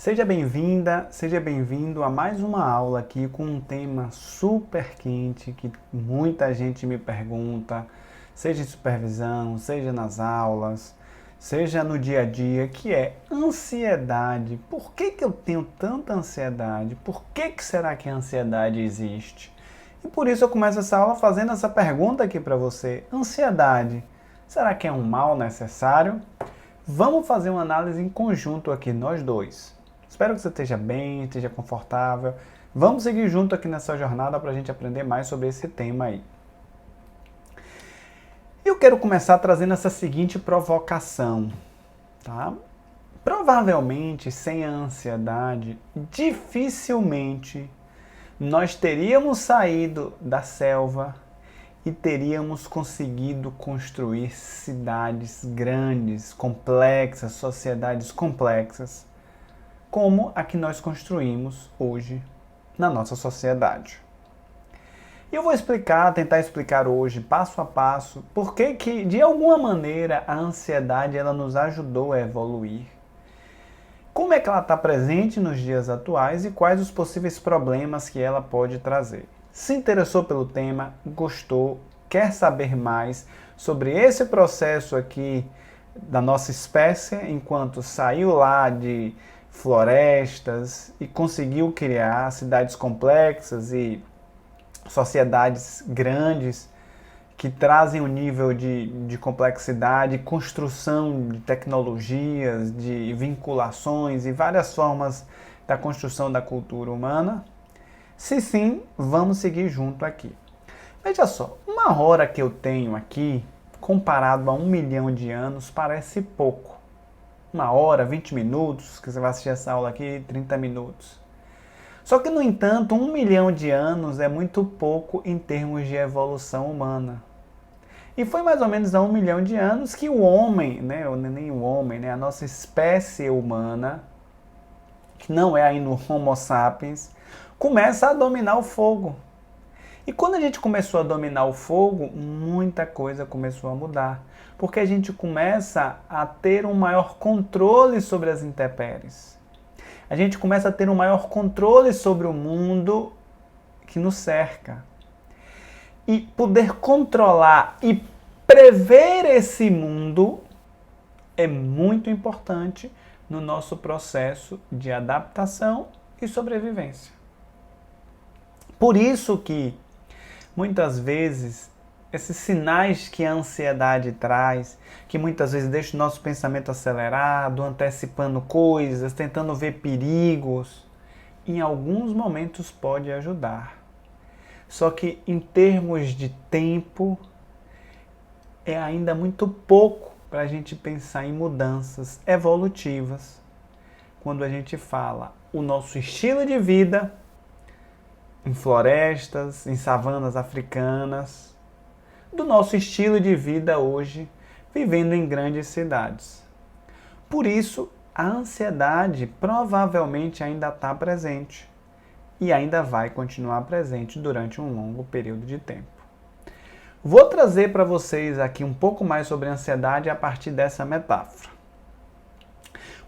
Seja bem-vinda, seja bem-vindo a mais uma aula aqui com um tema super quente que muita gente me pergunta, seja em supervisão, seja nas aulas, seja no dia a dia, que é ansiedade. Por que eu tenho tanta ansiedade? Por que será que a ansiedade existe? E por isso eu começo essa aula fazendo essa pergunta aqui para você. Ansiedade, será que é um mal necessário? Vamos fazer uma análise em conjunto aqui, nós dois. Espero que você esteja bem, esteja confortável. Vamos seguir junto aqui nessa jornada para a gente aprender mais sobre esse tema aí. Eu quero começar trazendo essa seguinte provocação, tá? Provavelmente, sem a ansiedade, dificilmente nós teríamos saído da selva e teríamos conseguido construir cidades grandes, complexas, sociedades complexas, como a que nós construímos hoje na nossa sociedade. E eu vou tentar explicar hoje, passo a passo, por que de alguma maneira a ansiedade ela nos ajudou a evoluir. Como é que ela está presente nos dias atuais e quais os possíveis problemas que ela pode trazer. Se interessou pelo tema, gostou, quer saber mais sobre esse processo aqui da nossa espécie, enquanto saiu lá de florestas e conseguiu criar cidades complexas e sociedades grandes que trazem um nível de complexidade, construção de tecnologias, de vinculações e várias formas da construção da cultura humana? Se sim, vamos seguir junto aqui. Veja só, uma hora que eu tenho aqui, comparado a 1 milhão de anos, parece pouco. 1 hora, 20 minutos, que você vai assistir essa aula aqui, 30 minutos. Só que, no entanto, 1 milhão de anos é muito pouco em termos de evolução humana. E foi mais ou menos há 1 milhão de anos que o homem, nem o homem, a nossa espécie humana, que não é ainda o Homo sapiens, começa a dominar o fogo. E quando a gente começou a dominar o fogo, muita coisa começou a mudar. Porque a gente começa a ter um maior controle sobre as intempéries. A gente começa a ter um maior controle sobre o mundo que nos cerca. E poder controlar e prever esse mundo é muito importante no nosso processo de adaptação e sobrevivência. Por isso que, muitas vezes, esses sinais que a ansiedade traz, que muitas vezes deixa o nosso pensamento acelerado, antecipando coisas, tentando ver perigos, em alguns momentos pode ajudar. Só que em termos de tempo, é ainda muito pouco para a gente pensar em mudanças evolutivas quando a gente fala o nosso estilo de vida em florestas, em savanas africanas, do nosso estilo de vida hoje, vivendo em grandes cidades. Por isso, a ansiedade provavelmente ainda está presente e ainda vai continuar presente durante um longo período de tempo. Vou trazer para vocês aqui um pouco mais sobre a ansiedade a partir dessa metáfora.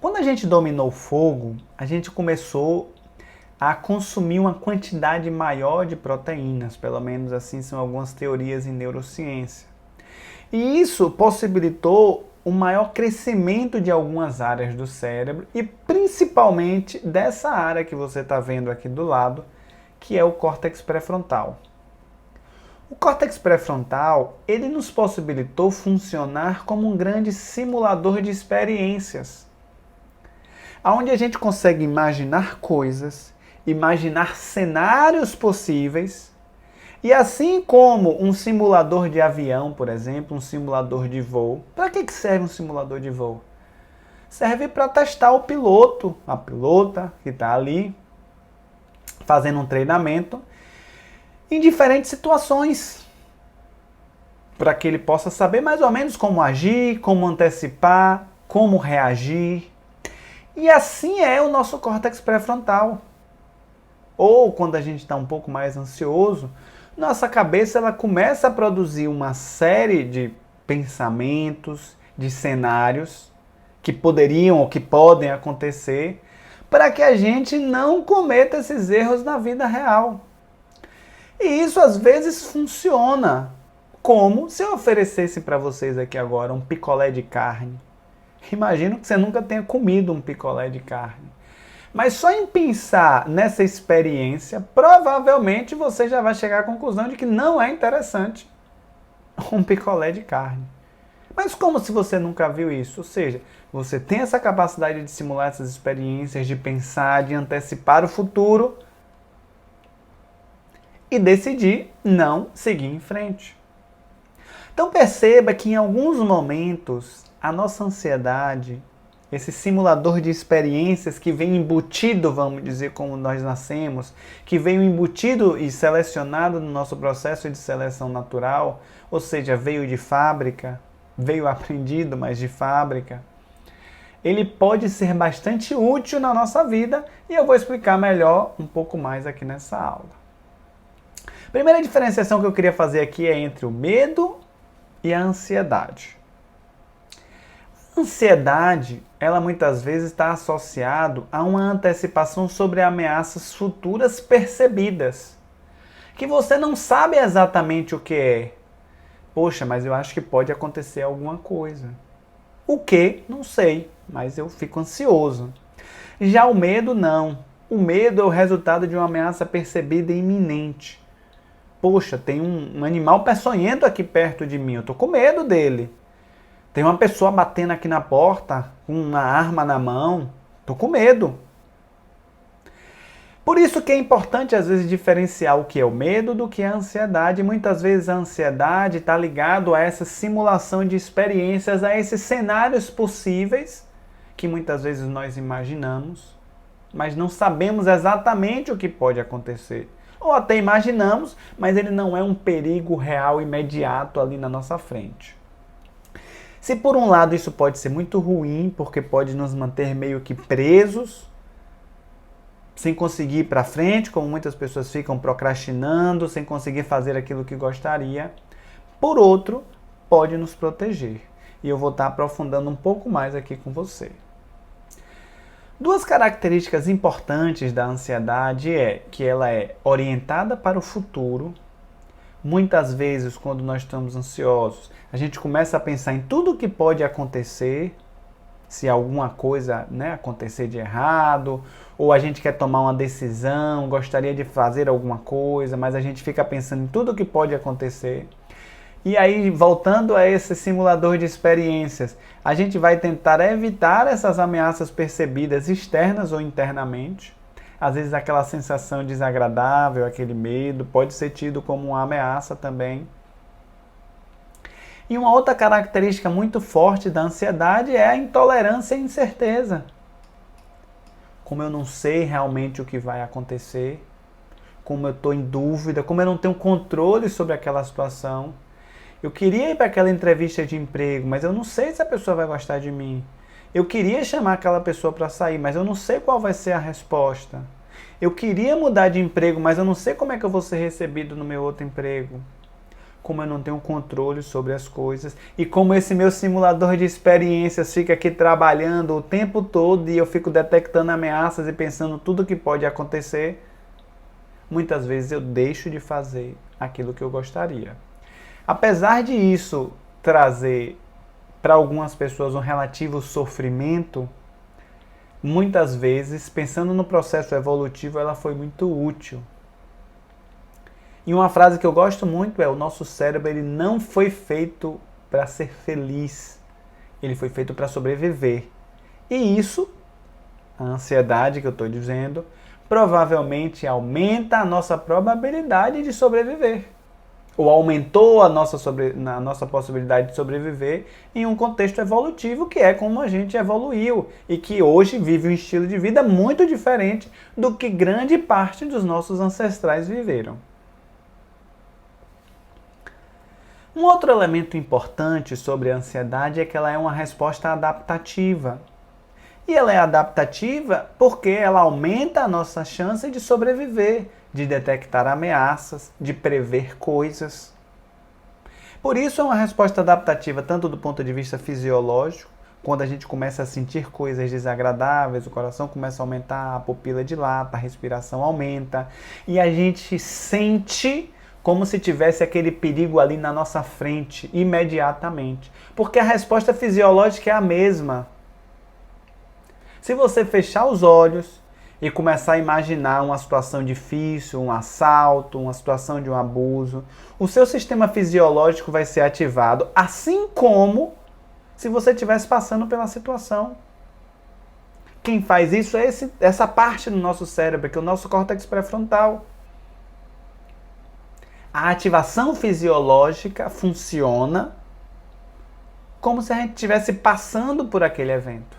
Quando a gente dominou o fogo, a gente começou a consumir uma quantidade maior de proteínas, pelo menos assim são algumas teorias em neurociência. E isso possibilitou um maior crescimento de algumas áreas do cérebro e principalmente dessa área que você está vendo aqui do lado, que é o córtex pré-frontal. O córtex pré-frontal, ele nos possibilitou funcionar como um grande simulador de experiências, onde a gente consegue imaginar coisas, imaginar cenários possíveis, e assim como um simulador de avião, por exemplo, um simulador de voo. Para que serve um simulador de voo? Serve para testar o piloto, a pilota que está ali, fazendo um treinamento em diferentes situações, para que ele possa saber mais ou menos como agir, como antecipar, como reagir. E assim é o nosso córtex pré-frontal. Ou quando a gente está um pouco mais ansioso, nossa cabeça ela começa a produzir uma série de pensamentos, de cenários que poderiam ou que podem acontecer, para que a gente não cometa esses erros na vida real. E isso às vezes funciona, como se eu oferecesse para vocês aqui agora um picolé de carne. Imagino que você nunca tenha comido um picolé de carne. Mas só em pensar nessa experiência, provavelmente você já vai chegar à conclusão de que não é interessante um picolé de carne. Mas como se você nunca viu isso? Ou seja, você tem essa capacidade de simular essas experiências, de pensar, de antecipar o futuro e decidir não seguir em frente. Então perceba que em alguns momentos a nossa ansiedade, esse simulador de experiências que vem embutido, vamos dizer, como nós nascemos, que veio embutido e selecionado no nosso processo de seleção natural, ou seja, veio de fábrica, veio aprendido, mas de fábrica, ele pode ser bastante útil na nossa vida e eu vou explicar melhor um pouco mais aqui nessa aula. A primeira diferenciação que eu queria fazer aqui é entre o medo e a ansiedade. A ansiedade, ela muitas vezes está associada a uma antecipação sobre ameaças futuras percebidas, que você não sabe exatamente o que é. Poxa, mas eu acho que pode acontecer alguma coisa. O que? Não sei, mas eu fico ansioso. Já o medo, não. O medo é o resultado de uma ameaça percebida e iminente. Poxa, tem um animal peçonhento aqui perto de mim, eu tô com medo dele. Tem uma pessoa batendo aqui na porta com uma arma na mão, tô com medo. Por isso que é importante às vezes diferenciar o que é o medo do que é a ansiedade. Muitas vezes a ansiedade está ligado a essa simulação de experiências, a esses cenários possíveis que muitas vezes nós imaginamos, mas não sabemos exatamente o que pode acontecer. Ou até imaginamos, mas ele não é um perigo real imediato ali na nossa frente. Se por um lado isso pode ser muito ruim, porque pode nos manter meio que presos, sem conseguir ir para frente, como muitas pessoas ficam procrastinando, sem conseguir fazer aquilo que gostaria. Por outro, pode nos proteger. E eu vou estar aprofundando um pouco mais aqui com você. Duas características importantes da ansiedade é que ela é orientada para o futuro. Muitas vezes, quando nós estamos ansiosos, a gente começa a pensar em tudo o que pode acontecer, se alguma coisa, acontecer de errado, ou a gente quer tomar uma decisão, gostaria de fazer alguma coisa, mas a gente fica pensando em tudo o que pode acontecer. E aí, voltando a esse simulador de experiências, a gente vai tentar evitar essas ameaças percebidas externas ou internamente. Às vezes aquela sensação desagradável, aquele medo, pode ser tido como uma ameaça também. E uma outra característica muito forte da ansiedade é a intolerância e incerteza. Como eu não sei realmente o que vai acontecer, como eu estou em dúvida, como eu não tenho controle sobre aquela situação. Eu queria ir para aquela entrevista de emprego, mas eu não sei se a pessoa vai gostar de mim. Eu queria chamar aquela pessoa para sair, mas eu não sei qual vai ser a resposta. Eu queria mudar de emprego, mas eu não sei como é que eu vou ser recebido no meu outro emprego. Como eu não tenho controle sobre as coisas e como esse meu simulador de experiências fica aqui trabalhando o tempo todo e eu fico detectando ameaças e pensando tudo que pode acontecer, muitas vezes eu deixo de fazer aquilo que eu gostaria. Apesar de isso trazer para algumas pessoas um relativo sofrimento, muitas vezes, pensando no processo evolutivo, ela foi muito útil. E uma frase que eu gosto muito é: o nosso cérebro ele não foi feito para ser feliz, ele foi feito para sobreviver. E isso, a ansiedade que eu estou dizendo, provavelmente aumenta a nossa probabilidade de sobreviver. Ou aumentou a nossa possibilidade de sobreviver em um contexto evolutivo que é como a gente evoluiu e que hoje vive um estilo de vida muito diferente do que grande parte dos nossos ancestrais viveram. Um outro elemento importante sobre a ansiedade é que ela é uma resposta adaptativa. E ela é adaptativa porque ela aumenta a nossa chance de sobreviver, de detectar ameaças, de prever coisas. Por isso é uma resposta adaptativa tanto do ponto de vista fisiológico, quando a gente começa a sentir coisas desagradáveis, o coração começa a aumentar, a pupila dilata, a respiração aumenta e a gente sente como se tivesse aquele perigo ali na nossa frente imediatamente. Porque a resposta fisiológica é a mesma. Se você fechar os olhos e começar a imaginar uma situação difícil, um assalto, uma situação de um abuso, o seu sistema fisiológico vai ser ativado, assim como se você estivesse passando pela situação. Quem faz isso é essa parte do nosso cérebro, que é o nosso córtex pré-frontal. A ativação fisiológica funciona como se a gente estivesse passando por aquele evento.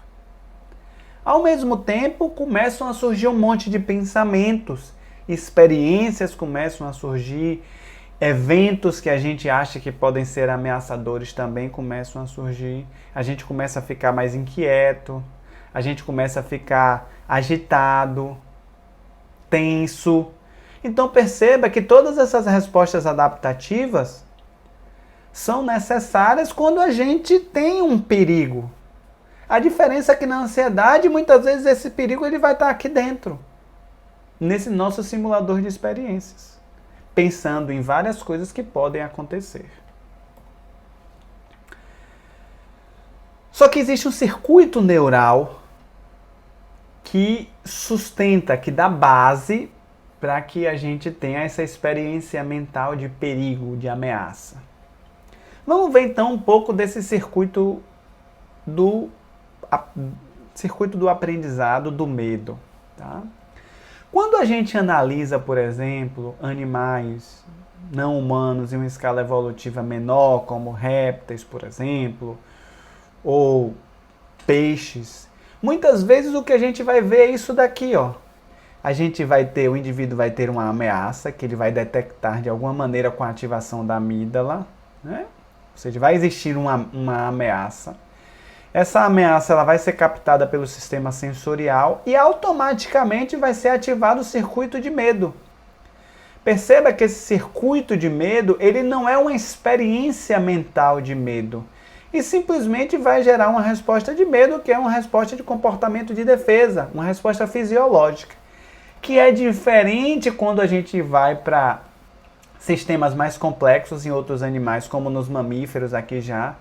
Ao mesmo tempo, começam a surgir um monte de pensamentos, experiências começam a surgir, eventos que a gente acha que podem ser ameaçadores também começam a surgir. A gente começa a ficar mais inquieto, a gente começa a ficar agitado, tenso. Então perceba que todas essas respostas adaptativas são necessárias quando a gente tem um perigo. A diferença é que na ansiedade, muitas vezes esse perigo ele vai estar aqui dentro, nesse nosso simulador de experiências, pensando em várias coisas que podem acontecer. Só que existe um circuito neural que sustenta, que dá base para que a gente tenha essa experiência mental de perigo, de ameaça. Vamos ver então um pouco desse circuito do aprendizado do medo. Tá? Quando a gente analisa, por exemplo, animais não humanos em uma escala evolutiva menor, como répteis, por exemplo, ou peixes, muitas vezes o que a gente vai ver é isso daqui, ó. O indivíduo vai ter uma ameaça que ele vai detectar de alguma maneira com a ativação da amígdala, né? Ou seja, vai existir uma ameaça. Essa ameaça ela vai ser captada pelo sistema sensorial e automaticamente vai ser ativado o circuito de medo. Perceba que esse circuito de medo ele não é uma experiência mental de medo. E simplesmente vai gerar uma resposta de medo, que é uma resposta de comportamento de defesa, uma resposta fisiológica. Que é diferente quando a gente vai para sistemas mais complexos em outros animais, como nos mamíferos aqui já.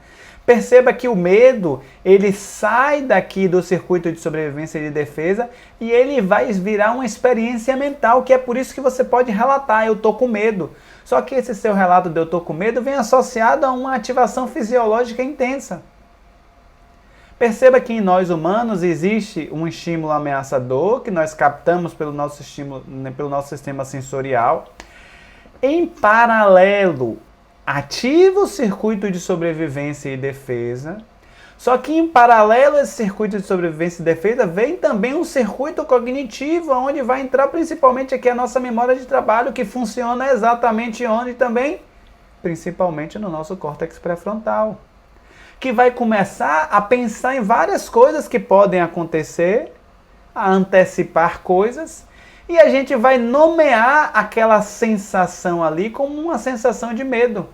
Perceba que o medo, ele sai daqui do circuito de sobrevivência e de defesa e ele vai virar uma experiência mental, que é por isso que você pode relatar, eu tô com medo. Só que esse seu relato de eu tô com medo vem associado a uma ativação fisiológica intensa. Perceba que em nós humanos existe um estímulo ameaçador que nós captamos pelo nosso sistema sensorial. Em paralelo, ativa o circuito de sobrevivência e defesa. Só que em paralelo a esse circuito de sobrevivência e defesa vem também um circuito cognitivo, onde vai entrar principalmente aqui a nossa memória de trabalho, que funciona exatamente onde também? Principalmente no nosso córtex pré-frontal. Que vai começar a pensar em várias coisas que podem acontecer, a antecipar coisas, e a gente vai nomear aquela sensação ali como uma sensação de medo.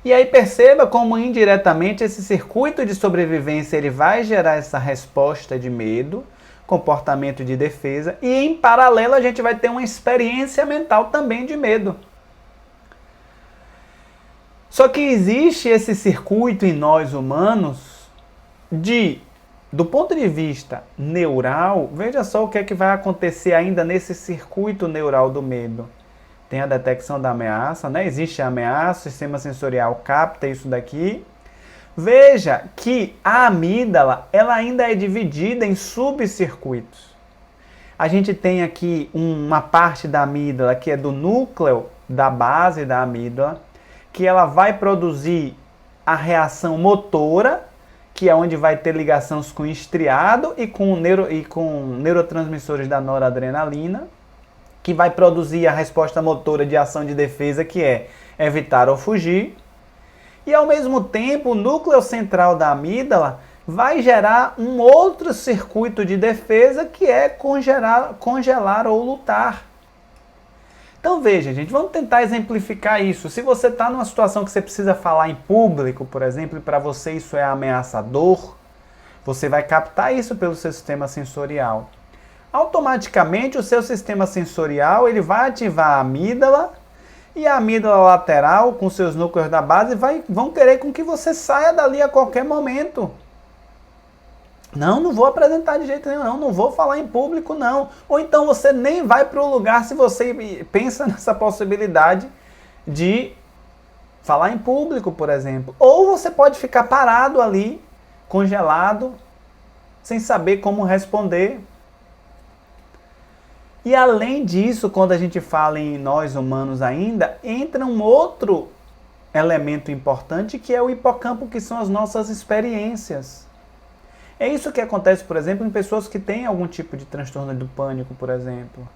E aí perceba como indiretamente esse circuito de sobrevivência ele vai gerar essa resposta de medo, comportamento de defesa, e em paralelo a gente vai ter uma experiência mental também de medo. Só que existe esse circuito em nós humanos do ponto de vista neural, veja só o que é que vai acontecer ainda nesse circuito neural do medo. Tem a detecção da ameaça, né? Existe a ameaça, o sistema sensorial capta isso daqui. Veja que a amígdala, ela ainda é dividida em subcircuitos. A gente tem aqui uma parte da amígdala que é do núcleo da base da amígdala, que ela vai produzir a reação motora, que é onde vai ter ligações com o estriado e com neurotransmissores da noradrenalina, que vai produzir a resposta motora de ação de defesa, que é evitar ou fugir. E ao mesmo tempo, o núcleo central da amígdala vai gerar um outro circuito de defesa, que é congelar ou lutar. Então veja, gente, vamos tentar exemplificar isso. Se você está numa situação que você precisa falar em público, por exemplo, e para você isso é ameaçador, você vai captar isso pelo seu sistema sensorial. Automaticamente o seu sistema sensorial ele vai ativar a amígdala e a amígdala lateral com seus núcleos da base vão querer com que você saia dali a qualquer momento. Não vou apresentar de jeito nenhum, não vou falar em público, não. Ou então você nem vai para o lugar se você pensa nessa possibilidade de falar em público, por exemplo. Ou você pode ficar parado ali, congelado, sem saber como responder. E além disso, quando a gente fala em nós humanos ainda, entra um outro elemento importante que é o hipocampo, que são as nossas experiências. É isso que acontece, por exemplo, em pessoas que têm algum tipo de transtorno do pânico, por exemplo.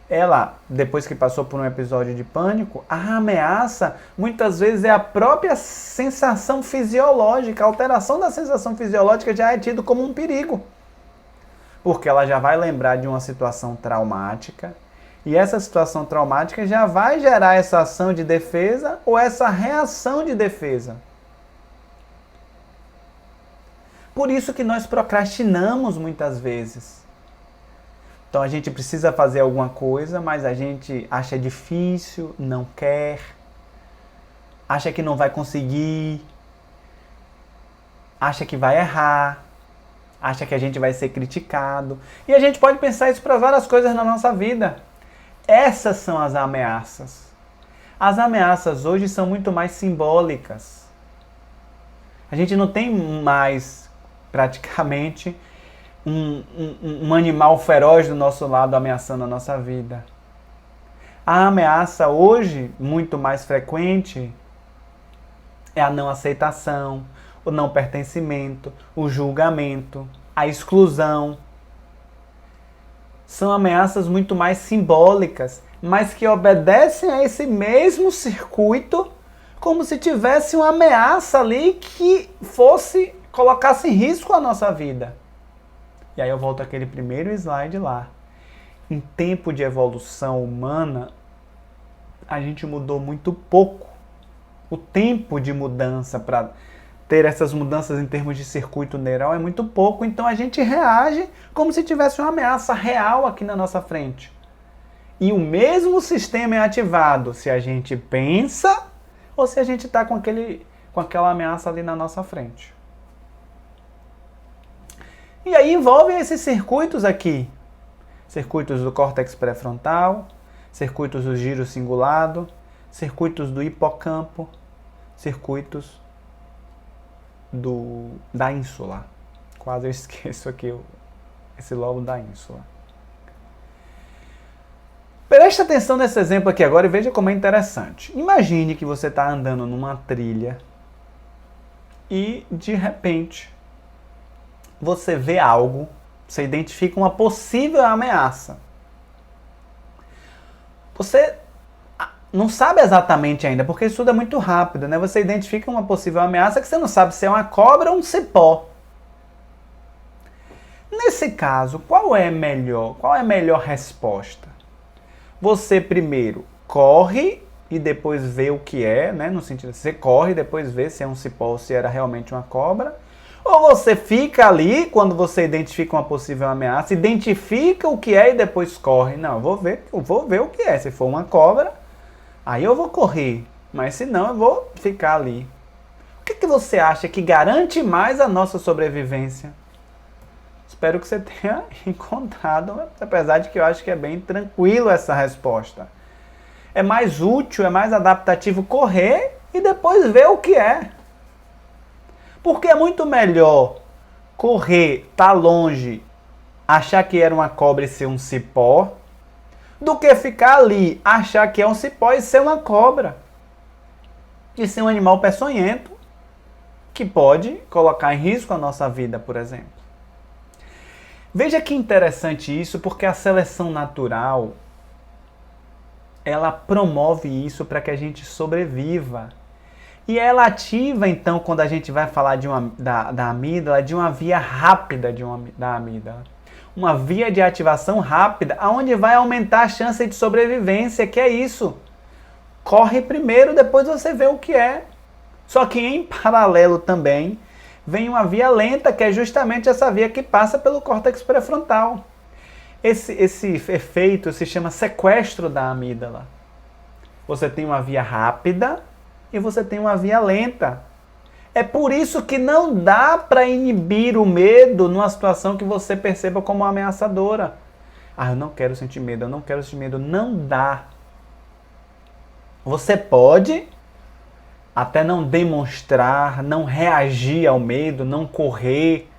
Ela, depois que passou por um episódio de pânico, a ameaça muitas vezes é a própria sensação fisiológica. A alteração da sensação fisiológica já é tido como um perigo. Porque ela já vai lembrar de uma situação traumática e essa situação traumática já vai gerar essa ação de defesa ou essa reação de defesa. Por isso que nós procrastinamos muitas vezes. Então a gente precisa fazer alguma coisa, mas a gente acha difícil, não quer, acha que não vai conseguir, acha que vai errar, acha que a gente vai ser criticado. E a gente pode pensar isso para várias coisas na nossa vida. Essas são as ameaças. As ameaças hoje são muito mais simbólicas. A gente não tem mais praticamente um animal feroz do nosso lado ameaçando a nossa vida. A ameaça hoje, muito mais frequente, é a não aceitação, o não pertencimento, o julgamento, a exclusão. São ameaças muito mais simbólicas, mas que obedecem a esse mesmo circuito, como se tivesse uma ameaça ali que colocasse em risco a nossa vida. E aí eu volto àquele primeiro slide lá. Em tempo de evolução humana, a gente mudou muito pouco. O tempo de mudança para ter essas mudanças em termos de circuito neural é muito pouco, então a gente reage como se tivesse uma ameaça real aqui na nossa frente. E o mesmo sistema é ativado se a gente pensa ou se a gente está com aquela ameaça ali na nossa frente. E aí envolvem esses circuitos aqui. Circuitos do córtex pré-frontal, circuitos do giro cingulado, circuitos do hipocampo, circuitos da ínsula. Quase eu esqueço aqui esse lobo da ínsula. Preste atenção nesse exemplo aqui agora e veja como é interessante. Imagine que você está andando numa trilha e, de repente, você vê algo, você identifica uma possível ameaça. Você não sabe exatamente ainda, porque isso tudo é muito rápido, né? Você identifica uma possível ameaça que você não sabe se é uma cobra ou um cipó. Nesse caso, qual é a melhor resposta? Você primeiro corre e depois vê o que é, né? No sentido de você corre e depois vê se é um cipó ou se era realmente uma cobra. Ou você fica ali quando você identifica uma possível ameaça, identifica o que é e depois corre. Não, eu vou ver o que é. Se for uma cobra, aí eu vou correr. Mas se não, eu vou ficar ali. O que você acha que garante mais a nossa sobrevivência? Espero que você tenha encontrado, apesar de que eu acho que é bem tranquilo essa resposta. É mais útil, é mais adaptativo correr e depois ver o que é. Porque é muito melhor correr, estar longe, achar que era uma cobra e ser um cipó, do que ficar ali, achar que é um cipó e ser uma cobra. E ser um animal peçonhento, que pode colocar em risco a nossa vida, por exemplo. Veja que interessante isso, porque a seleção natural, ela promove isso para que a gente sobreviva. E ela ativa, então, quando a gente vai falar da amígdala, de uma via rápida da amígdala. uma via de ativação rápida, aonde vai aumentar a chance de sobrevivência, que é isso. Corre primeiro, depois você vê o que é. Só que em paralelo também vem uma via lenta, que é justamente essa via que passa pelo córtex pré-frontal. Esse efeito se chama sequestro da amígdala. Você tem uma via rápida e você tem uma via lenta. É por isso que não dá para inibir o medo numa situação que você perceba como ameaçadora. Eu não quero sentir medo, eu não quero sentir medo. Não dá. Você pode até não demonstrar, não reagir ao medo, não correr.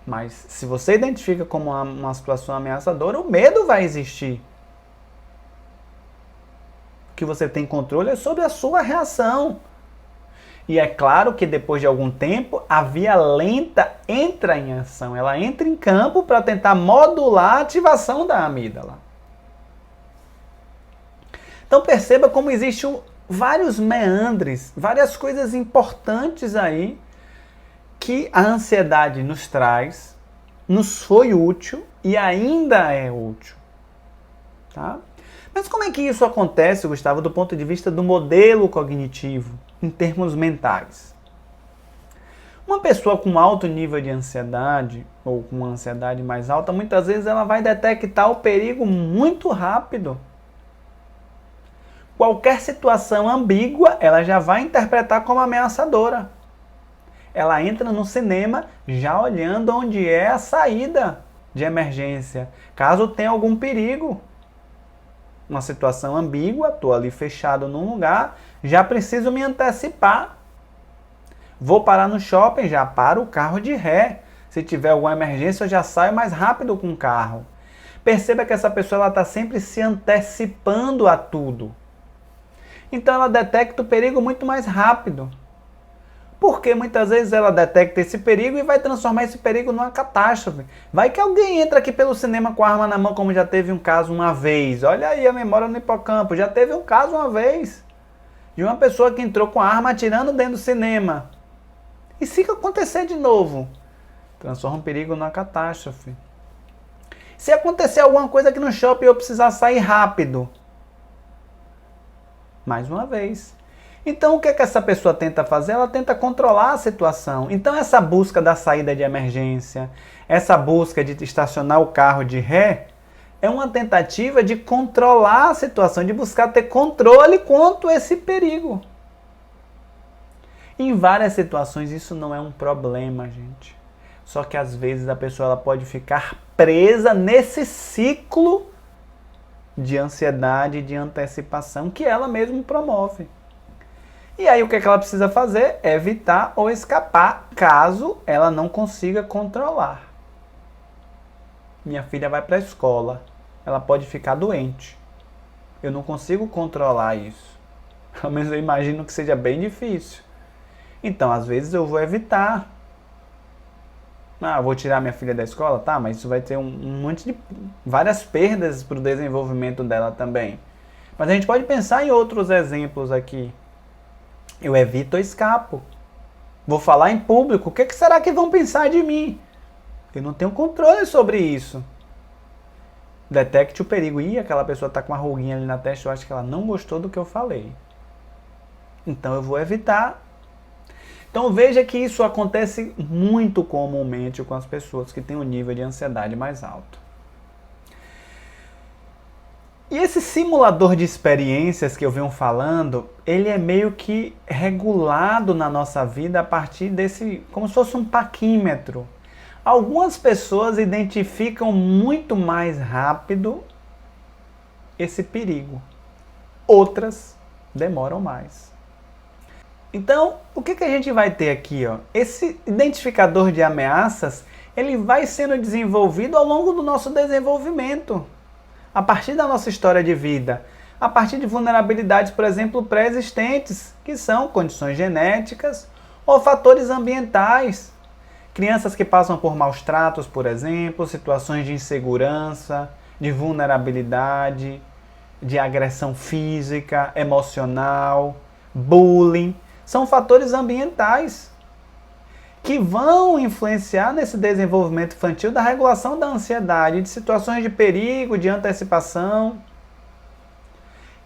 Mas se você identifica como uma situação ameaçadora, o medo vai existir. O que você tem controle é sobre a sua reação. E é claro que depois de algum tempo, a via lenta entra em ação. Ela entra em campo para tentar modular a ativação da amígdala. Então perceba como existem vários meandres, várias coisas importantes aí que a ansiedade nos traz, nos foi útil e ainda é útil. Tá? Mas como é que isso acontece, Gustavo, do ponto de vista do modelo cognitivo, em termos mentais? Uma pessoa com alto nível de ansiedade, ou com uma ansiedade mais alta, muitas vezes ela vai detectar o perigo muito rápido. Qualquer situação ambígua, ela já vai interpretar como ameaçadora. Ela entra no cinema já olhando onde é a saída de emergência, caso tenha algum perigo. Uma situação ambígua, estou ali fechado num lugar, já preciso me antecipar. Vou parar no shopping, já paro o carro de ré. Se tiver alguma emergência, eu já saio mais rápido com o carro. Perceba que essa pessoa está sempre se antecipando a tudo. Então ela detecta o perigo muito mais rápido. Porque muitas vezes ela detecta esse perigo e vai transformar esse perigo numa catástrofe. Vai que alguém entra aqui pelo cinema com a arma na mão, como já teve um caso uma vez. Olha aí a memória no hipocampo. Já teve um caso uma vez de uma pessoa que entrou com a arma atirando dentro do cinema. E se acontecer de novo, transforma um perigo numa catástrofe. Se acontecer alguma coisa aqui no shopping e eu precisar sair rápido, mais uma vez. Então, o que essa pessoa tenta fazer? Ela tenta controlar a situação. Então, essa busca da saída de emergência, essa busca de estacionar o carro de ré, é uma tentativa de controlar a situação, de buscar ter controle quanto a esse perigo. Em várias situações, isso não é um problema, gente. Só que, às vezes, a pessoa ela pode ficar presa nesse ciclo de ansiedade e de antecipação que ela mesma promove. E aí o que ela precisa fazer? É evitar ou escapar, caso ela não consiga controlar. Minha filha vai para a escola, ela pode ficar doente. Eu não consigo controlar isso. Pelo menos eu imagino que seja bem difícil. Então, às vezes eu vou evitar. Eu vou tirar minha filha da escola? Tá, mas isso vai ter um monte de várias perdas para o desenvolvimento dela também. Mas a gente pode pensar em outros exemplos aqui. Eu evito ou escapo. Vou falar em público. O que será que vão pensar de mim? Eu não tenho controle sobre isso. Detecte o perigo. Aquela pessoa está com uma ruguinha ali na testa. Eu acho que ela não gostou do que eu falei. Então eu vou evitar. Então veja que isso acontece muito comumente com as pessoas que têm um nível de ansiedade mais alto. E esse simulador de experiências que eu venho falando, ele é meio que regulado na nossa vida a partir desse, como se fosse um paquímetro. Algumas pessoas identificam muito mais rápido esse perigo. Outras demoram mais. Então, o que a gente vai ter aqui? Esse identificador de ameaças, ele vai sendo desenvolvido ao longo do nosso desenvolvimento. A partir da nossa história de vida, a partir de vulnerabilidades, por exemplo, pré-existentes, que são condições genéticas ou fatores ambientais. Crianças que passam por maus tratos, por exemplo, situações de insegurança, de vulnerabilidade, de agressão física, emocional, bullying, são fatores ambientais. que vão influenciar nesse desenvolvimento infantil da regulação da ansiedade, de situações de perigo, de antecipação,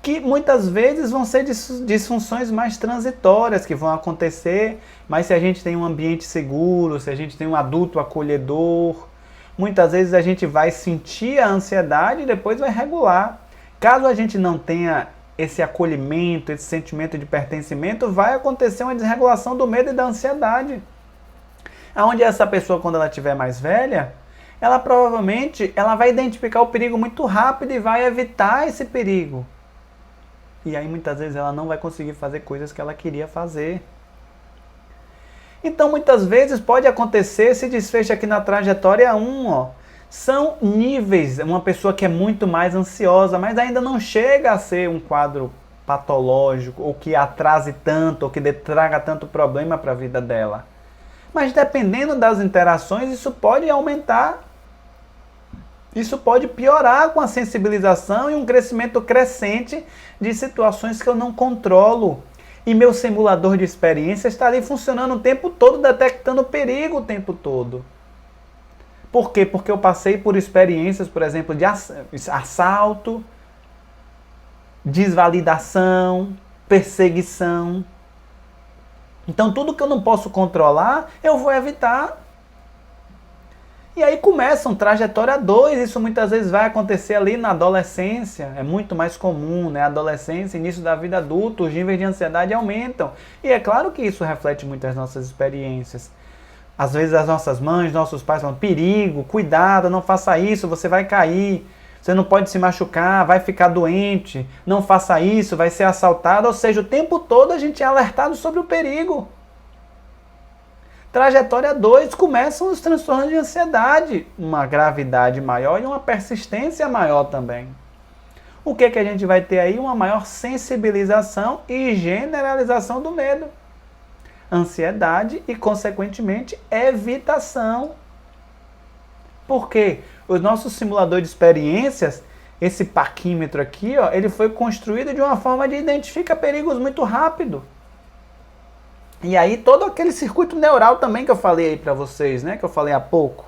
que muitas vezes vão ser disfunções mais transitórias que vão acontecer, mas se a gente tem um ambiente seguro, se a gente tem um adulto acolhedor, muitas vezes a gente vai sentir a ansiedade e depois vai regular. Caso a gente não tenha esse acolhimento, esse sentimento de pertencimento, vai acontecer uma desregulação do medo e da ansiedade. Onde essa pessoa, quando ela estiver mais velha, ela provavelmente vai identificar o perigo muito rápido e vai evitar esse perigo. E aí muitas vezes ela não vai conseguir fazer coisas que ela queria fazer. Então muitas vezes pode acontecer esse desfecho aqui na trajetória 1, ó. São níveis, uma pessoa que é muito mais ansiosa, mas ainda não chega a ser um quadro patológico, ou que atrase tanto, ou que traga tanto problema para a vida dela. Mas dependendo das interações, isso pode aumentar. Isso pode piorar com a sensibilização e um crescimento crescente de situações que eu não controlo. E meu simulador de experiência está ali funcionando o tempo todo, detectando perigo o tempo todo. Por quê? Porque eu passei por experiências, por exemplo, de assalto, desvalidação, perseguição. Então tudo que eu não posso controlar, eu vou evitar. E aí começa um trajetória 2, isso muitas vezes vai acontecer ali na adolescência, é muito mais comum, né? Adolescência, início da vida adulta, os níveis de ansiedade aumentam. E é claro que isso reflete muito as nossas experiências. Às vezes as nossas mães, nossos pais falam, perigo, cuidado, não faça isso, você vai cair, você não pode se machucar, vai ficar doente, não faça isso, vai ser assaltado. Ou seja, o tempo todo a gente é alertado sobre o perigo. Trajetória 2, começam os transtornos de ansiedade, uma gravidade maior e uma persistência maior também. O que a gente vai ter aí? Uma maior sensibilização e generalização do medo. Ansiedade e, consequentemente, evitação. Por quê? O nosso simulador de experiências, esse paquímetro aqui, ó, ele foi construído de uma forma de identificar perigos muito rápido. E aí todo aquele circuito neural também que eu falei aí para vocês, né, que eu falei há pouco.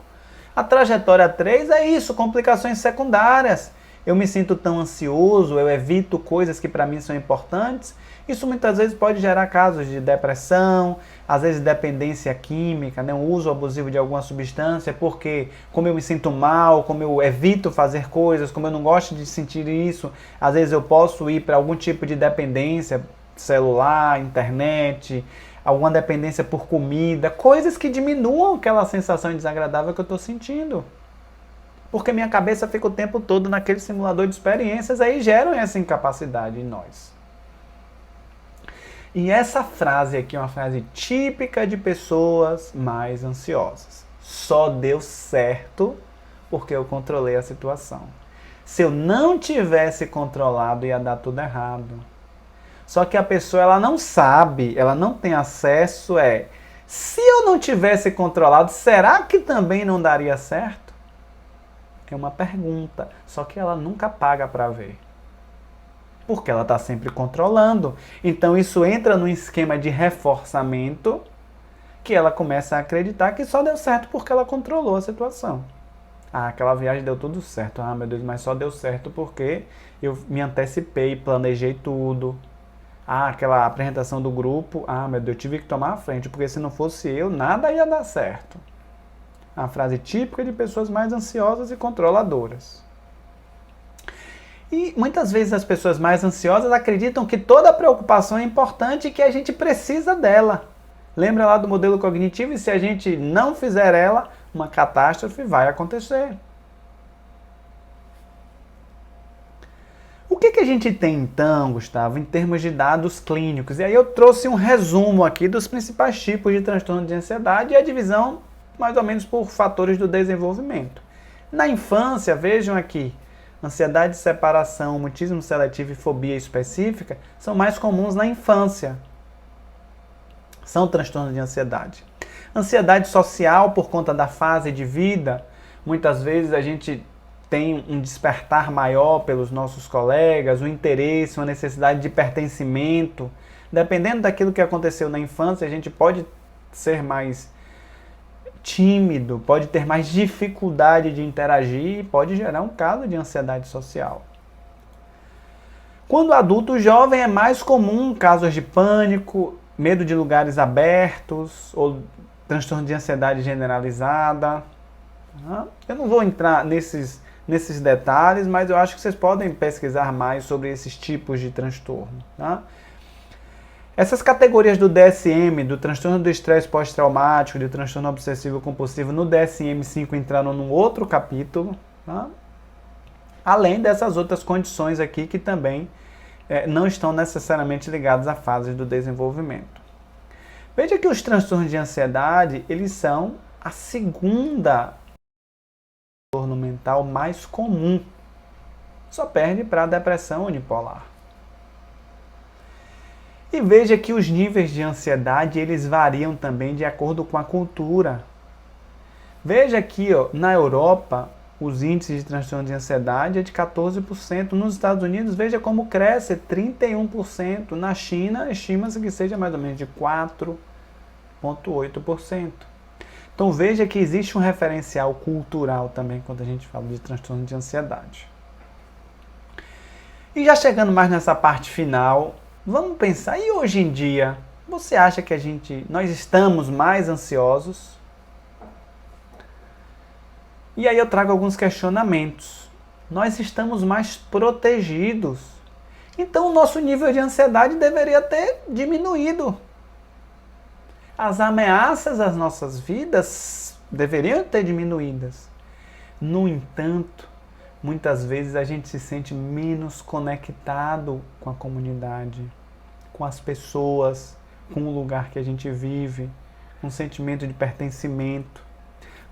A trajetória 3 é isso, complicações secundárias. Eu me sinto tão ansioso, eu evito coisas que para mim são importantes. Isso muitas vezes pode gerar casos de depressão, às vezes dependência química, né, um uso abusivo de alguma substância, porque como eu me sinto mal, como eu evito fazer coisas, como eu não gosto de sentir isso, às vezes eu posso ir para algum tipo de dependência, celular, internet, alguma dependência por comida, coisas que diminuam aquela sensação desagradável que eu estou sentindo. Porque minha cabeça fica o tempo todo naquele simulador de experiências, aí geram essa incapacidade em nós. E essa frase aqui é uma frase típica de pessoas mais ansiosas. Só deu certo porque eu controlei a situação. Se eu não tivesse controlado, ia dar tudo errado. Só que a pessoa ela não sabe, ela não tem acesso, se eu não tivesse controlado, será que também não daria certo? É uma pergunta, só que ela nunca paga para ver. Porque ela está sempre controlando. Então isso entra num esquema de reforçamento que ela começa a acreditar que só deu certo porque ela controlou a situação. Ah, aquela viagem deu tudo certo. Ah, meu Deus, mas só deu certo porque eu me antecipei, planejei tudo. Ah, aquela apresentação do grupo, ah, meu Deus, eu tive que tomar a frente, porque se não fosse eu, nada ia dar certo. A frase típica de pessoas mais ansiosas e controladoras. E muitas vezes as pessoas mais ansiosas acreditam que toda preocupação é importante e que a gente precisa dela. Lembra lá do modelo cognitivo? E se a gente não fizer ela, uma catástrofe vai acontecer. O que a gente tem então, Gustavo, em termos de dados clínicos? E aí eu trouxe um resumo aqui dos principais tipos de transtorno de ansiedade e a divisão mais ou menos por fatores do desenvolvimento. Na infância, vejam aqui, ansiedade de separação, mutismo seletivo e fobia específica são mais comuns na infância. São transtornos de ansiedade. Ansiedade social por conta da fase de vida, muitas vezes a gente tem um despertar maior pelos nossos colegas, um interesse, uma necessidade de pertencimento. Dependendo daquilo que aconteceu na infância, a gente pode ser mais tímido, pode ter mais dificuldade de interagir e pode gerar um caso de ansiedade social. Quando adulto jovem é mais comum casos de pânico, medo de lugares abertos ou transtorno de ansiedade generalizada. Eu não vou entrar nesses detalhes, mas eu acho que vocês podem pesquisar mais sobre esses tipos de transtorno. Tá? Essas categorias do DSM, do transtorno do estresse pós-traumático, do transtorno obsessivo compulsivo, no DSM-5 entraram num outro capítulo, tá? Além dessas outras condições aqui que também não estão necessariamente ligadas à fase do desenvolvimento. Veja que os transtornos de ansiedade, eles são a segunda transtorno mental mais comum. Só perde para a depressão unipolar. E veja que os níveis de ansiedade, eles variam também de acordo com a cultura. Veja aqui, ó, na Europa, os índices de transtorno de ansiedade é de 14%. Nos Estados Unidos, veja como cresce, 31%. Na China, estima-se que seja mais ou menos de 4,8%. Então veja que existe um referencial cultural também quando a gente fala de transtorno de ansiedade. E já chegando mais nessa parte final, vamos pensar, e hoje em dia, você acha que nós estamos mais ansiosos? E aí eu trago alguns questionamentos. Nós estamos mais protegidos. Então o nosso nível de ansiedade deveria ter diminuído. As ameaças às nossas vidas deveriam ter diminuídas. No entanto, muitas vezes a gente se sente menos conectado com a comunidade, com as pessoas, com o lugar que a gente vive, com o sentimento de pertencimento.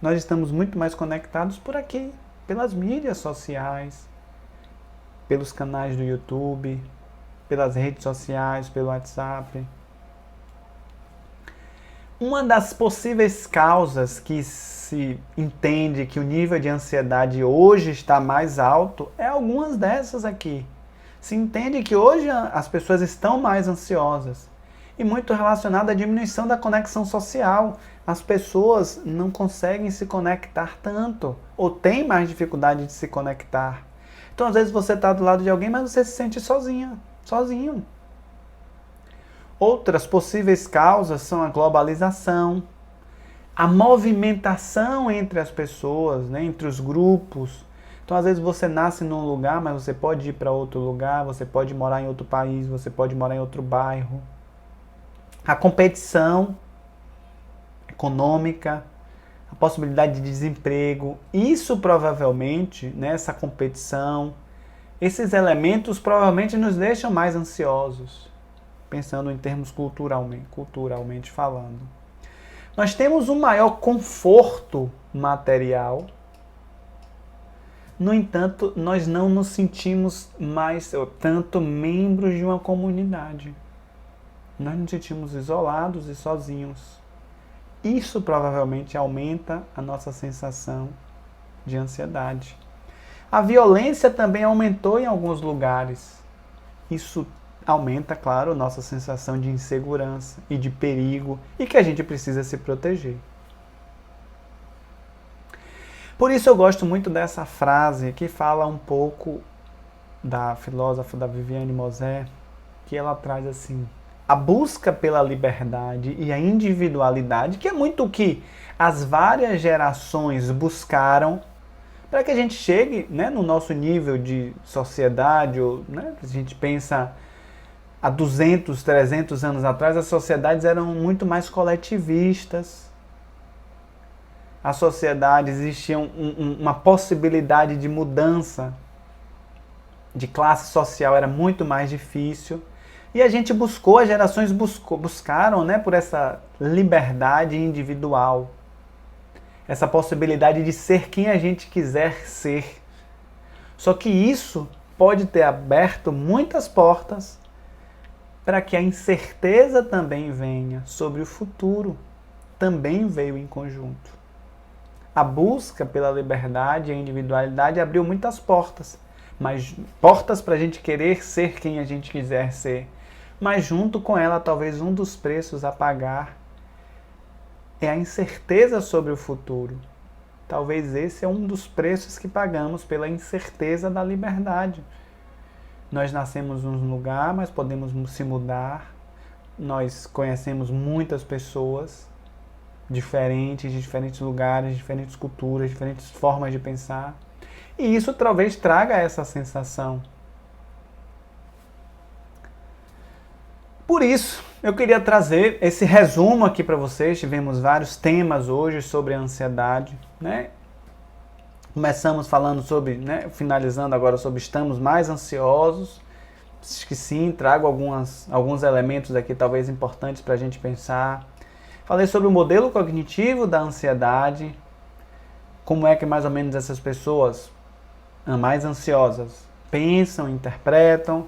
Nós estamos muito mais conectados por aqui, pelas mídias sociais, pelos canais do YouTube, pelas redes sociais, pelo WhatsApp. Uma das possíveis causas que se entende que o nível de ansiedade hoje está mais alto é algumas dessas aqui. Se entende que hoje as pessoas estão mais ansiosas e muito relacionado à diminuição da conexão social. As pessoas não conseguem se conectar tanto ou têm mais dificuldade de se conectar. Então, às vezes você está do lado de alguém, mas você se sente sozinho. Outras possíveis causas são a globalização, a movimentação entre as pessoas, né, entre os grupos. Então, às vezes você nasce num lugar, mas você pode ir para outro lugar, você pode morar em outro país, você pode morar em outro bairro. A competição econômica, a possibilidade de desemprego, isso provavelmente, né, essa competição, esses elementos provavelmente nos deixam mais ansiosos, pensando em termos culturalmente falando. Nós temos um maior conforto material, no entanto, nós não nos sentimos mais tanto membros de uma comunidade. Nós nos sentimos isolados e sozinhos. Isso provavelmente aumenta a nossa sensação de ansiedade. A violência também aumentou em alguns lugares. Isso aumenta, claro, nossa sensação de insegurança e de perigo e que a gente precisa se proteger. Por isso eu gosto muito dessa frase que fala um pouco da filósofa da Viviane Mosé, que ela traz assim: a busca pela liberdade e a individualidade, que é muito o que as várias gerações buscaram para que a gente chegue, né, no nosso nível de sociedade, ou, né, a gente pensa há 200, 300 anos atrás, as sociedades eram muito mais coletivistas. A sociedade existia uma possibilidade de mudança de classe social, era muito mais difícil. E a gente buscou, as gerações buscaram, né, por essa liberdade individual. Essa possibilidade de ser quem a gente quiser ser. Só que isso pode ter aberto muitas portas para que a incerteza também venha sobre o futuro. Também veio em conjunto. A busca pela liberdade e a individualidade abriu muitas portas. Mas portas para a gente querer ser quem a gente quiser ser. Mas junto com ela, talvez um dos preços a pagar é a incerteza sobre o futuro. Talvez esse é um dos preços que pagamos pela incerteza da liberdade. Nós nascemos num lugar, mas podemos se mudar. Nós conhecemos muitas pessoas diferentes, de diferentes lugares, diferentes culturas, diferentes formas de pensar. E isso talvez traga essa sensação. Por isso, eu queria trazer esse resumo aqui para vocês. Tivemos vários temas hoje sobre a ansiedade, né? Começamos falando sobre, finalizando agora sobre estamos mais ansiosos. Acho que sim, trago alguns elementos aqui talvez importantes para a gente pensar. Falei sobre o modelo cognitivo da ansiedade, como é que mais ou menos essas pessoas mais ansiosas pensam, interpretam.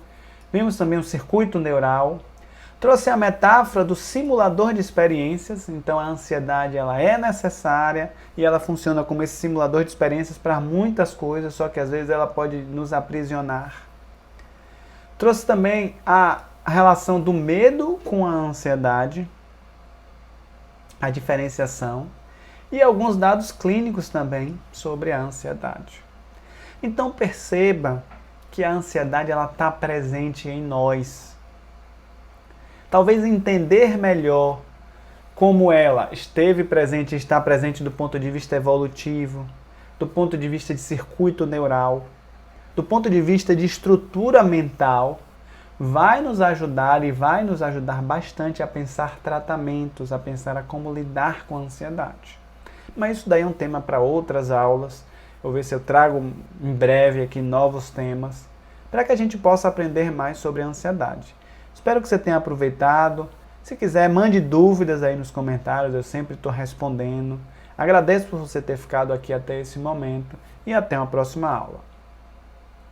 Vimos também o circuito neural. Trouxe a metáfora do simulador de experiências. Então a ansiedade ela é necessária e ela funciona como esse simulador de experiências para muitas coisas, só que às vezes ela pode nos aprisionar. Trouxe também a relação do medo com a ansiedade, a diferenciação e alguns dados clínicos também sobre a ansiedade. Então perceba que a ansiedade ela está presente em nós. Talvez entender melhor como ela esteve presente e está presente do ponto de vista evolutivo, do ponto de vista de circuito neural, do ponto de vista de estrutura mental, vai nos ajudar e vai nos ajudar bastante a pensar tratamentos, a pensar a como lidar com a ansiedade. Mas isso daí é um tema para outras aulas. Vou ver se eu trago em breve aqui novos temas para que a gente possa aprender mais sobre a ansiedade. Espero que você tenha aproveitado. Se quiser, mande dúvidas aí nos comentários, eu sempre estou respondendo. Agradeço por você ter ficado aqui até esse momento e até uma próxima aula.